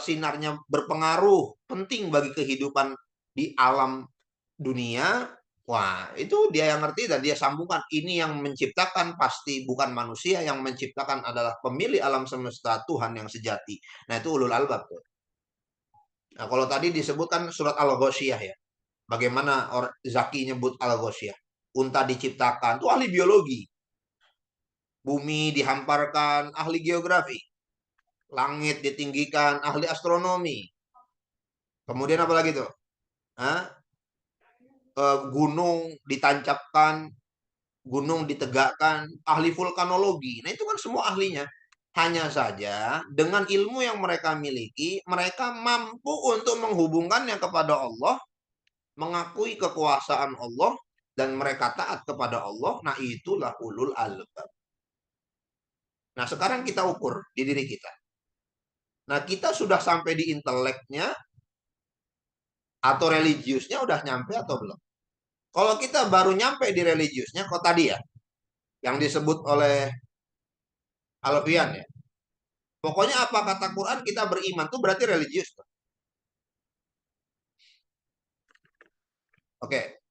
sinarnya berpengaruh penting bagi kehidupan di alam dunia. Wah, itu dia yang ngerti dan dia sambungkan. Ini yang menciptakan pasti bukan manusia, yang menciptakan adalah pemilik alam semesta, Tuhan yang sejati. Nah, itu ulul albab tuh. Nah, kalau tadi disebutkan surat Al-Ghasyiyah ya. Bagaimana Zaki nyebut Al-Ghasyiyah? Unta diciptakan, itu ahli biologi. Bumi dihamparkan, ahli geografi. Langit ditinggikan, ahli astronomi. Kemudian apa lagi tuh? Hah? Gunung ditancapkan, gunung ditegakkan, ahli vulkanologi. Nah itu kan semua ahlinya. Hanya saja dengan ilmu yang mereka miliki, mereka mampu untuk menghubungkannya kepada Allah, mengakui kekuasaan Allah, dan mereka taat kepada Allah. Nah itulah ulul albab. Nah sekarang kita ukur di diri kita. Nah kita sudah sampai di inteleknya atau religiusnya udah nyampe atau belum? Kalau kita baru nyampe di religiusnya, kok tadi ya, yang disebut oleh Alfian ya. Pokoknya apa kata Quran kita beriman tuh berarti religius. Oke,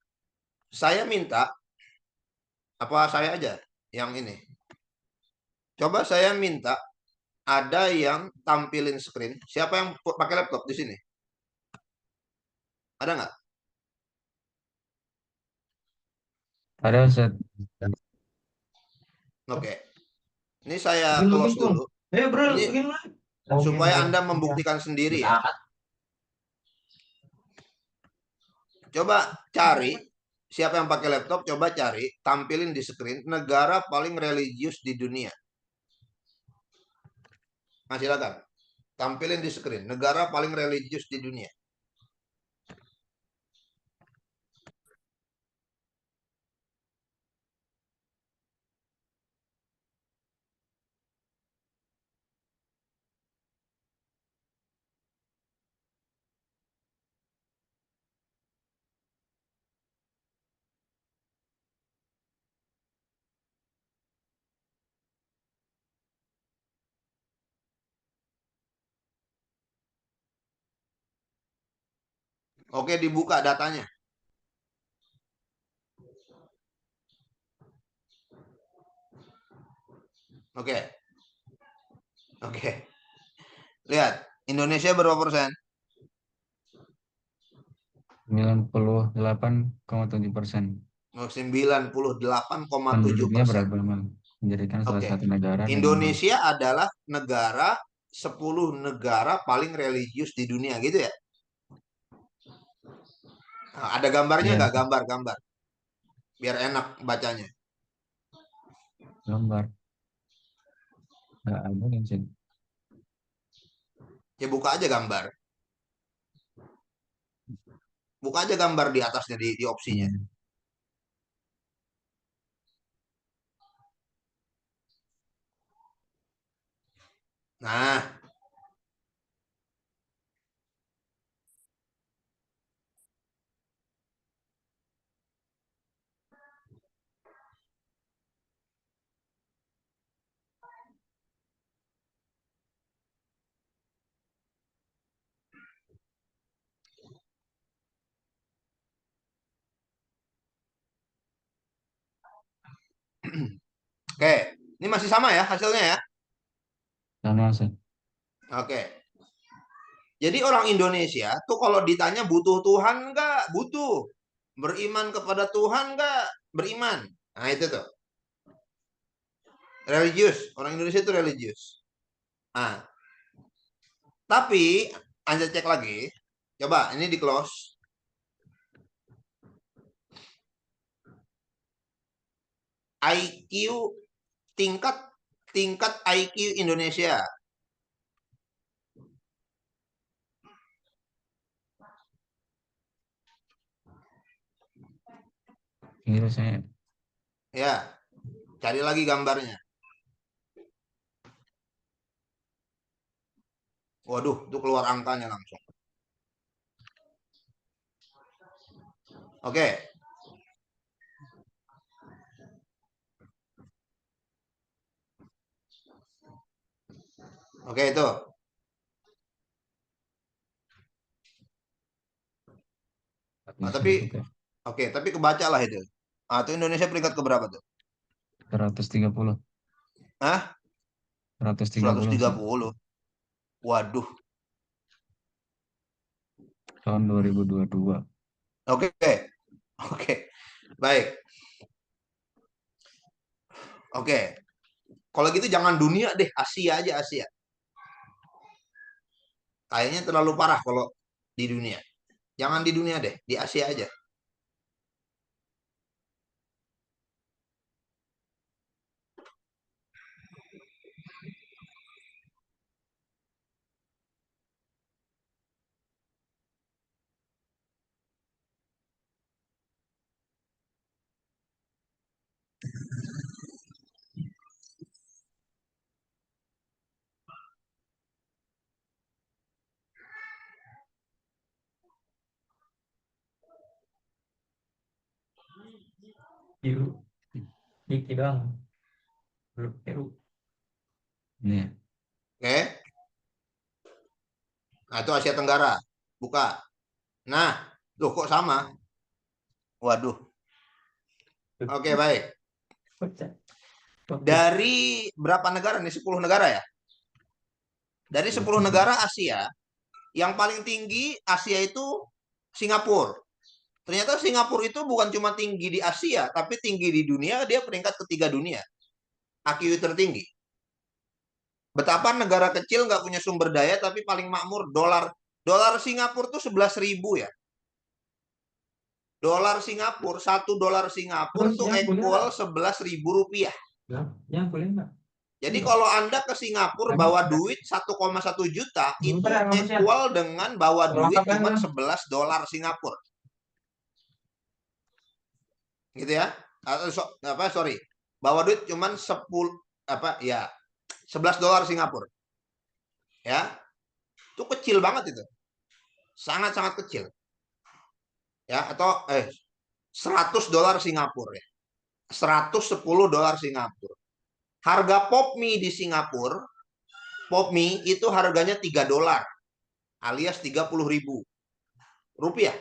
saya minta apa saya aja yang ini. Coba saya minta ada yang tampilin screen. Siapa yang pakai laptop di sini? Ada nggak? Ada Ustaz. Oke. Ini saya close dulu. Ini supaya Anda membuktikan sendiri ya. Coba cari siapa yang pakai laptop, coba cari, tampilin di screen negara paling religius di dunia. Nah, silakan. Tampilin di screen negara paling religius di dunia. Oke, dibuka datanya. Oke. Oke. Lihat, Indonesia berapa persen? 98,7%. 98,7%. Penduduknya berapa memang menjadikan salah Oke. satu negara dengan Indonesia adalah negara 10 negara paling religius di dunia gitu ya. Nah, ada gambarnya ya, nggak? Gambar-gambar. Biar enak bacanya. gambar. Nggak ada yang sih. Ya buka aja gambar. Buka aja gambar di atasnya di opsinya. Hmm. Nah, Oke, ini masih sama ya hasilnya ya. Sama, Ustaz. Oke. Jadi orang Indonesia tuh kalau ditanya butuh Tuhan enggak? Butuh. Beriman kepada Tuhan enggak? Beriman. Nah itu tuh. Religius. Orang Indonesia itu religius. Nah, tapi Anda cek lagi. Coba ini di close. IQ tingkat IQ Indonesia. Ini rasanya. Ya, cari lagi gambarnya. Waduh, itu keluar angkanya langsung. Oke. Oke, itu. Nah, tapi oke, tapi kebaca lah itu. Ah, itu Indonesia peringkat keberapa tuh? 130. Hah? 130. 130. Waduh. Tahun 2022. Oke. Oke. Baik. Oke. Kalau gitu jangan dunia deh, Asia aja Asia. Kayaknya terlalu parah kalau di dunia. Jangan di dunia deh, di Asia aja. Peru. Dikit doang. Peru. Ini ya. Oke. Nah, itu Asia Tenggara. Buka. Nah, loh kok sama? Waduh. Oke, baik. Dari berapa negara nih? 10 negara ya? Dari 10 negara Asia, yang paling tinggi Asia itu Singapura. Ternyata Singapura itu bukan cuma tinggi di Asia, tapi tinggi di dunia. Dia peringkat ketiga dunia. IQ tertinggi. Betapa negara kecil nggak punya sumber daya, tapi paling makmur. Dolar Singapura tuh 11.000 ya. Dolar Singapura, $1 Singapura Terus tuh yang equal 11.000 rupiah. Yang boleh enggak? Jadi kalau Anda ke Singapura bawa duit 1,1 juta, itu equal dengan bawa duit cuma $11 Singapura. Gitu ya. Sorry. Bawa duit cuma 10 $11 Singapura. Ya. Itu kecil banget itu. Sangat-sangat kecil. Ya, atau $100 Singapura ya. $110 Singapura. Harga pop mie di Singapura, pop mie itu harganya $3 alias 30.000 rupiah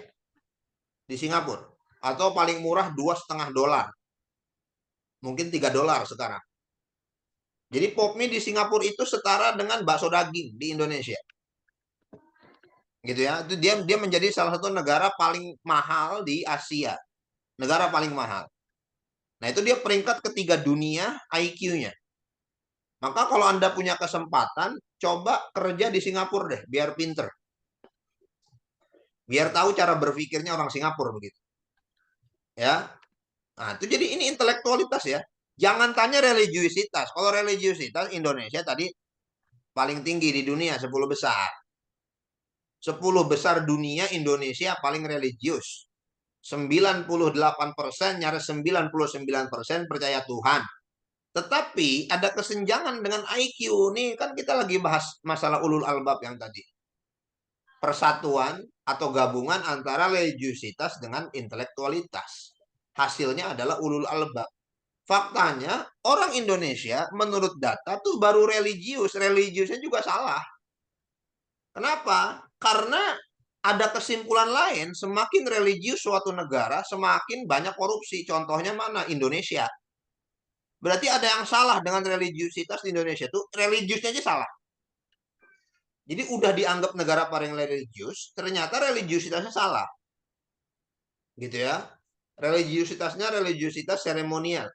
di Singapura, atau paling murah $2,5. Mungkin $3 sekarang. Jadi pop mie di Singapura itu setara dengan bakso daging di Indonesia. Gitu ya. Itu dia menjadi salah satu negara paling mahal di Asia. Negara paling mahal. Nah, itu dia peringkat ketiga dunia IQ-nya. Maka kalau Anda punya kesempatan, coba kerja di Singapura deh, biar pinter. Biar tahu cara berpikirnya orang Singapura begitu. Ya. Nah, itu jadi ini intelektualitas ya. Jangan tanya religiusitas. Kalau religiusitas Indonesia tadi paling tinggi di dunia, 10 besar. 10 besar dunia Indonesia paling religius. 98% nyaris 99% percaya Tuhan. Tetapi ada kesenjangan dengan IQ. Nih kan kita lagi bahas masalah ulul albab yang tadi. Persatuan atau gabungan antara religiusitas dengan intelektualitas. Hasilnya adalah ulul albab. Faktanya orang Indonesia menurut data tuh baru religius. Religiusnya juga salah. Kenapa? Karena ada kesimpulan lain, semakin religius suatu negara, semakin banyak korupsi. Contohnya mana? Indonesia. Berarti ada yang salah dengan religiusitas di Indonesia tuh, religiusnya aja salah. Jadi udah dianggap negara paling religius, ternyata religiusitasnya salah. Gitu ya. Religiusitasnya religiusitas seremonial.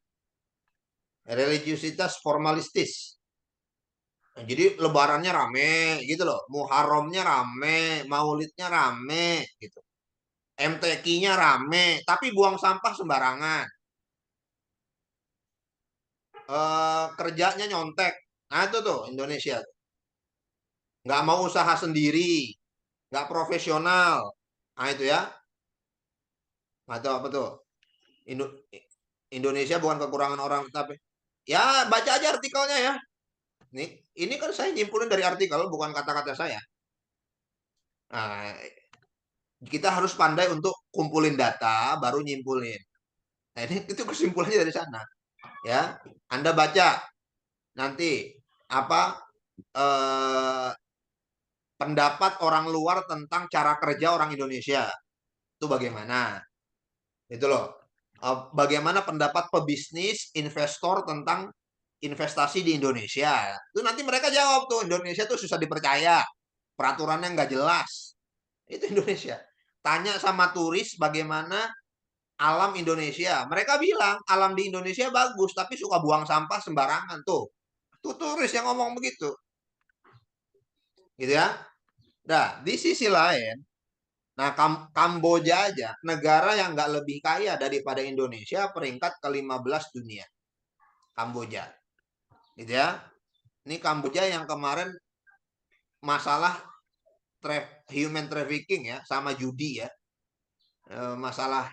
Religiusitas formalistis. Nah, jadi lebarannya rame gitu loh. Muharramnya rame, maulidnya rame gitu. MTQ-nya rame, tapi buang sampah sembarangan. Kerjanya nyontek. Nah itu tuh Indonesia. Nggak mau usaha sendiri. Nggak profesional. Nah itu ya. Atau apa tuh? Indonesia bukan kekurangan orang, tapi ya baca aja artikelnya ya. Ini kan saya nyimpulin dari artikel, bukan kata-kata saya. Nah, kita harus pandai untuk kumpulin data, baru nyimpulin. Nah, ini itu kesimpulannya dari sana. Ya, Anda baca nanti apa pendapat orang luar tentang cara kerja orang Indonesia. Itu bagaimana? Itu loh. Bagaimana pendapat pebisnis, investor tentang investasi di Indonesia. Itu nanti mereka jawab tuh, Indonesia tuh susah dipercaya. Peraturannya nggak jelas. Itu Indonesia. Tanya sama turis bagaimana alam Indonesia. Mereka bilang alam di Indonesia bagus, tapi suka buang sampah sembarangan tuh. Tuh turis yang ngomong begitu. Gitu ya. Nah, di sisi lain, nah Kamboja aja, negara yang nggak lebih kaya daripada Indonesia, peringkat ke-15 dunia. Kamboja. Gitu ya. Ini Kamboja yang kemarin masalah human trafficking ya, sama judi ya. Masalah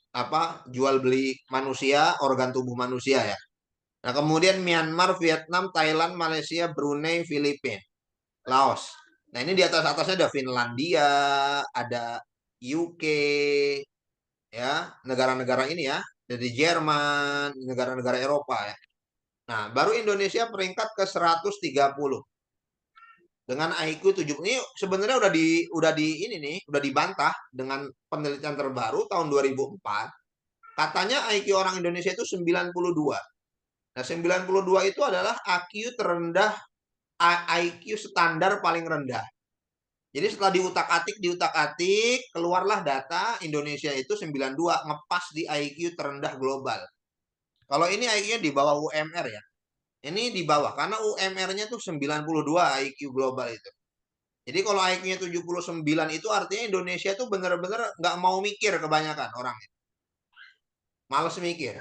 apa jual beli manusia, organ tubuh manusia ya. Nah, kemudian Myanmar, Vietnam, Thailand, Malaysia, Brunei, Filipina, Laos. Nah, ini di atas-atasnya ada Finlandia, ada UK, ya, negara-negara ini ya, dari Jerman, negara-negara Eropa ya. Nah, baru Indonesia peringkat ke-130 dengan IQ 70. Ini sebenarnya udah di ini nih, udah dibantah dengan penelitian terbaru tahun 2004. Katanya IQ orang Indonesia itu 92. Nah, 92 itu adalah IQ terendah, IQ standar paling rendah. Jadi setelah diutak-atik, keluarlah data Indonesia itu 92, ngepas di IQ terendah global. Kalau ini IQ-nya di bawah UMR ya. Ini di bawah, karena UMR-nya tuh 92 IQ global itu. Jadi kalau IQ-nya 79 itu artinya Indonesia tuh bener-bener nggak mau mikir kebanyakan orangnya. Males mikir.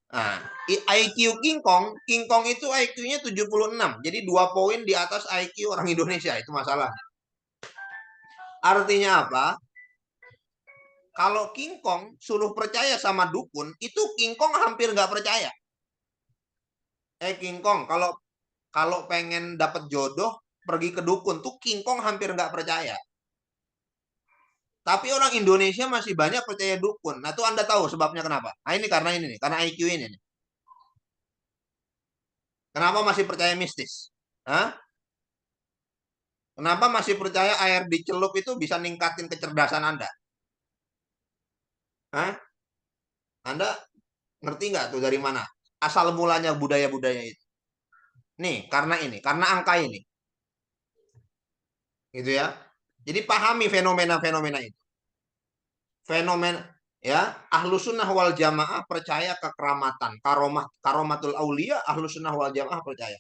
Nah, IQ King Kong itu IQ-nya 76. Jadi 2 poin di atas IQ orang Indonesia. Itu masalah. Artinya apa? Kalau King Kong suruh percaya sama dukun, itu King Kong hampir nggak percaya. King Kong, kalau pengen dapat jodoh, pergi ke dukun. Tuh King Kong hampir nggak percaya. Tapi orang Indonesia masih banyak percaya dukun. Nah, itu Anda tahu sebabnya kenapa? Nah, ini karena ini nih, karena IQ ini nih. Kenapa masih percaya mistis? Hah? Kenapa masih percaya air dicelup itu bisa ningkatin kecerdasan Anda? Hah? Anda ngerti nggak tuh dari mana? Asal mulanya budaya-budaya itu. Nih, karena angka ini. Gitu ya. Jadi pahami fenomena-fenomena itu. Fenomena ya, Ahlus Sunnah wal Jamaah percaya kekeramatan, karomatul aulia, Ahlus Sunnah wal Jamaah percaya.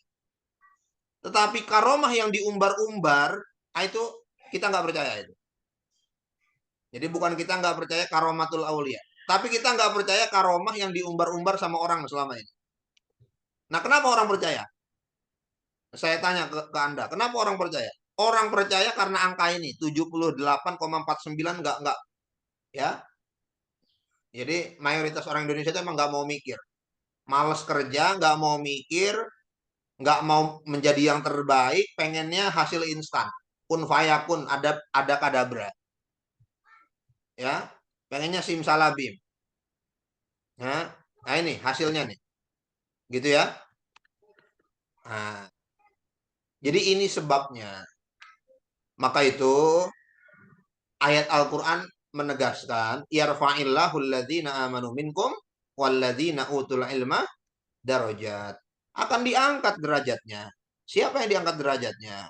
Tetapi karomah yang diumbar-umbar, itu kita nggak percaya itu. Jadi bukan kita nggak percaya karomatul aulia, tapi kita nggak percaya karomah yang diumbar-umbar sama orang selama ini. Nah, kenapa orang percaya? Saya tanya ke Anda, kenapa orang percaya? Orang percaya karena angka ini 78,49 nggak ya. Jadi mayoritas orang Indonesia itu emang nggak mau mikir, males kerja, nggak mau mikir, nggak mau menjadi yang terbaik, pengennya hasil instan, kun fayakun, ada kadabra, ya, pengennya simsalabim. Nah, ini hasilnya nih, gitu ya. Nah, jadi ini sebabnya. Maka itu ayat Al-Quran menegaskan, yarfa'illahu alladhina amanu minkum walladzina utul ilma darajat. Akan diangkat derajatnya. Siapa yang diangkat derajatnya?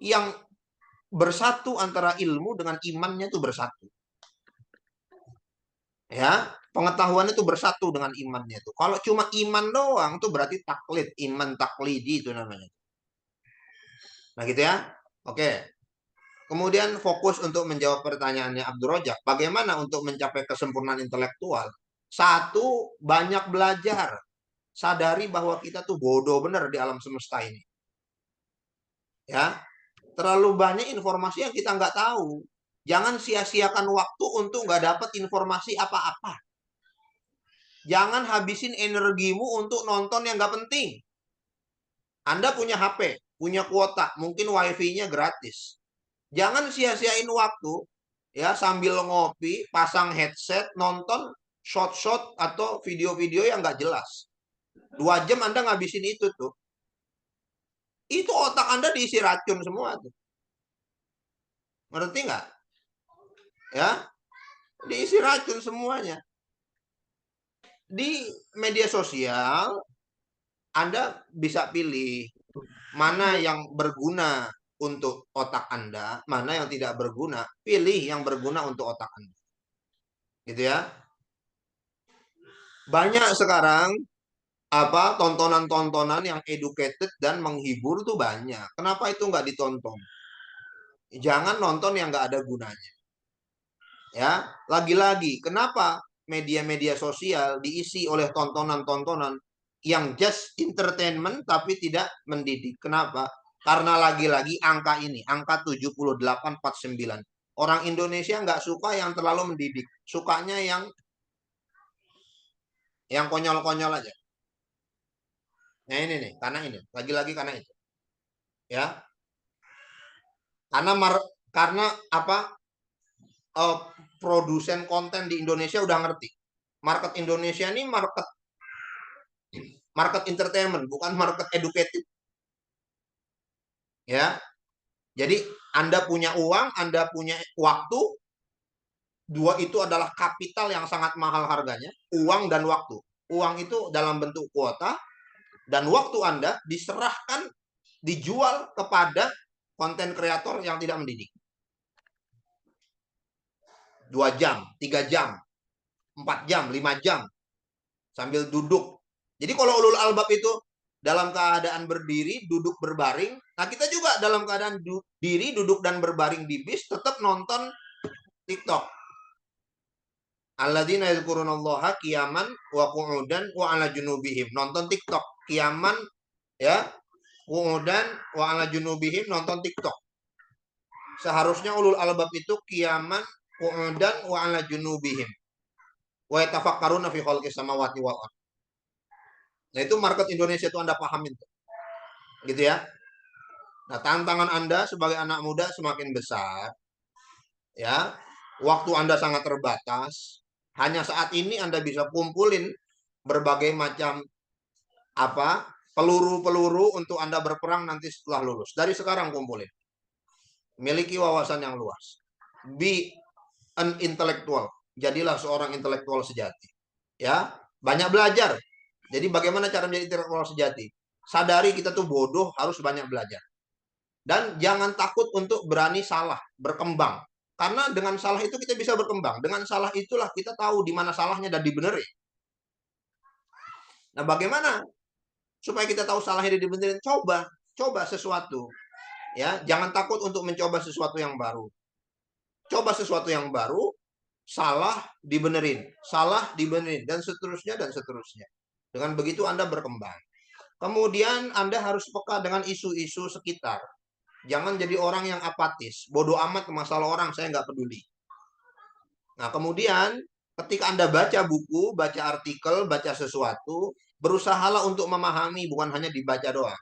Yang bersatu antara ilmu dengan imannya itu bersatu. Ya, pengetahuan itu bersatu dengan imannya itu. Kalau cuma iman doang itu berarti taklid, iman taklidi itu namanya. Nah gitu ya. Oke. Kemudian fokus untuk menjawab pertanyaannya Abdul Rojak. Bagaimana untuk mencapai kesempurnaan intelektual? Satu, banyak belajar. Sadari bahwa kita tuh bodoh bener di alam semesta ini. Ya, terlalu banyak informasi yang kita nggak tahu. Jangan sia-siakan waktu untuk nggak dapat informasi apa-apa. Jangan habisin energimu untuk nonton yang nggak penting. Anda punya HP, punya kuota, mungkin wifi-nya gratis. Jangan sia-siain waktu ya sambil ngopi, pasang headset, nonton short-short atau video-video yang nggak jelas. 2 jam Anda ngabisin itu tuh. Itu otak Anda diisi racun semua tuh. Ngerti nggak? Ya, diisi racun semuanya. Di media sosial Anda bisa pilih mana yang berguna untuk otak Anda, mana yang tidak berguna. Pilih yang berguna untuk otak Anda. Gitu ya. Banyak sekarang tontonan-tontonan yang educated dan menghibur tuh banyak. Kenapa itu nggak ditonton? Jangan nonton yang nggak ada gunanya. Ya, lagi-lagi kenapa media-media sosial diisi oleh tontonan-tontonan yang just entertainment tapi tidak mendidik. Kenapa? Karena lagi-lagi angka ini, angka 7849. Orang Indonesia nggak suka yang terlalu mendidik. Sukanya yang konyol-konyol aja. Nah ini nih, karena ini. Lagi-lagi karena itu. Ya. Karena apa? Produsen konten di Indonesia udah ngerti. Market Indonesia ini market entertainment, bukan market educated. Ya. Jadi Anda punya uang, Anda punya waktu. Dua itu adalah kapital yang sangat mahal harganya, uang dan waktu. Uang itu dalam bentuk kuota dan waktu Anda diserahkan, dijual kepada konten kreator yang tidak mendidik. 2 jam, 3 jam, 4 jam, 5 jam sambil duduk. Jadi kalau ulul albab itu dalam keadaan berdiri, duduk berbaring, nah kita juga dalam keadaan diri, duduk dan berbaring di bis tetap nonton TikTok. Alladzina yadhkurunallaha qiyaman wa qu'udan wa 'ala junubihim. Nonton TikTok, qiyaman ya, qu'udan wa 'ala junubihim, nonton TikTok. Seharusnya ulul albab itu qiyaman, qu'udan wa 'ala junubihim. Wa yatafakkaruna fi khalqis samawati wal ardh. Nah, itu market Indonesia itu Anda pahamin tuh. Gitu ya. Nah, tantangan Anda sebagai anak muda semakin besar. Ya. Waktu Anda sangat terbatas. Hanya saat ini Anda bisa kumpulin berbagai macam peluru-peluru untuk Anda berperang nanti setelah lulus. Dari sekarang kumpulin. Miliki wawasan yang luas. Be an intellectual. Jadilah seorang intelektual sejati. Ya, banyak belajar. Jadi bagaimana cara menjadi intelektual sejati? Sadari kita tuh bodoh, harus banyak belajar. Dan jangan takut untuk berani salah, berkembang. Karena dengan salah itu kita bisa berkembang. Dengan salah itulah kita tahu di mana salahnya dan dibenerin. Nah, bagaimana supaya kita tahu salahnya dan dibenerin? Coba sesuatu. Ya, jangan takut untuk mencoba sesuatu yang baru. Coba sesuatu yang baru, salah dibenerin, dan seterusnya dan seterusnya. Dengan begitu Anda berkembang. Kemudian Anda harus peka dengan isu-isu sekitar. Jangan jadi orang yang apatis. Bodoh amat masalah orang, saya nggak peduli. Nah, kemudian ketika Anda baca buku, baca artikel, baca sesuatu, berusahalah untuk memahami, bukan hanya dibaca doang.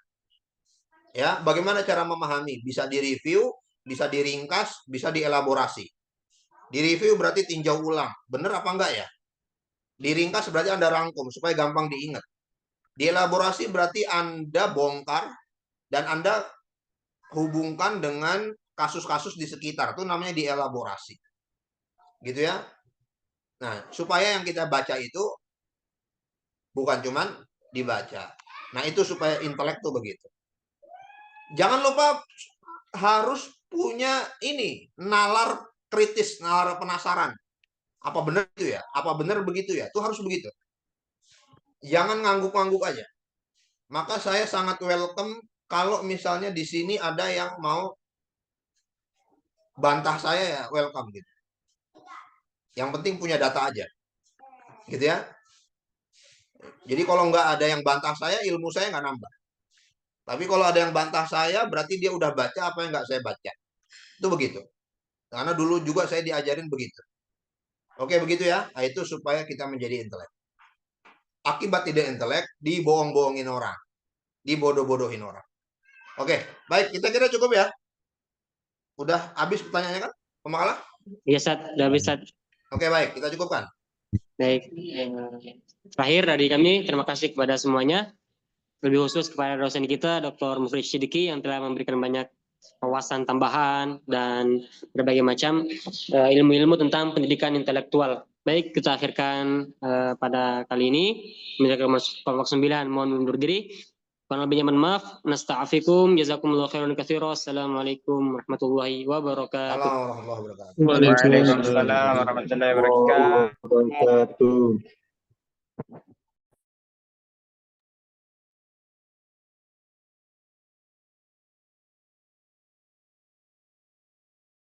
Ya, bagaimana cara memahami? Bisa direview, bisa diringkas, bisa dielaborasi. Direview berarti tinjau ulang. Benar apa enggak ya? Diringkas berarti Anda rangkum supaya gampang diingat. Dielaborasi berarti Anda bongkar dan Anda hubungkan dengan kasus-kasus di sekitar. Itu namanya dielaborasi. Gitu ya. Nah, supaya yang kita baca itu bukan cuman dibaca. Nah, itu supaya intelek tuh begitu. Jangan lupa harus punya ini, nalar kritis, nalar penasaran. Apa benar itu ya? Apa benar begitu ya? Itu harus begitu. Jangan ngangguk-ngangguk aja. Maka saya sangat welcome kalau misalnya di sini ada yang mau bantah saya, ya welcome gitu. Yang penting punya data aja. Gitu ya. Jadi kalau nggak ada yang bantah saya, ilmu saya nggak nambah. Tapi kalau ada yang bantah saya, berarti dia udah baca apa yang nggak saya baca. Itu begitu. Karena dulu juga saya diajarin begitu. Oke, begitu ya. Nah, itu supaya kita menjadi intelek. Akibat tidak intelek, dibohong-bohongin orang. Dibodoh-bodohin orang. Oke, baik. Kita kira cukup ya. Udah habis pertanyaannya kan? Pemakalah? Iya, Sat. Udah habis, Sat. Oke, baik. Kita cukupkan. Baik. Terakhir dari kami, terima kasih kepada semuanya. Lebih khusus kepada dosen kita, Dr. Mufrid Siddiqi, yang telah memberikan banyak wawasan tambahan dan berbagai macam ilmu-ilmu tentang pendidikan intelektual. Baik, kita akhirkan pada kali ini. Menjaga kelompok 9, mohon undur diri. Kurang lebihnya mohon maaf. Nasta'afikum. Jazakumullah khairan katsira. Assalamualaikum warahmatullahi wabarakatuh. Waalaikumsalam warahmatullahi wabarakatuh.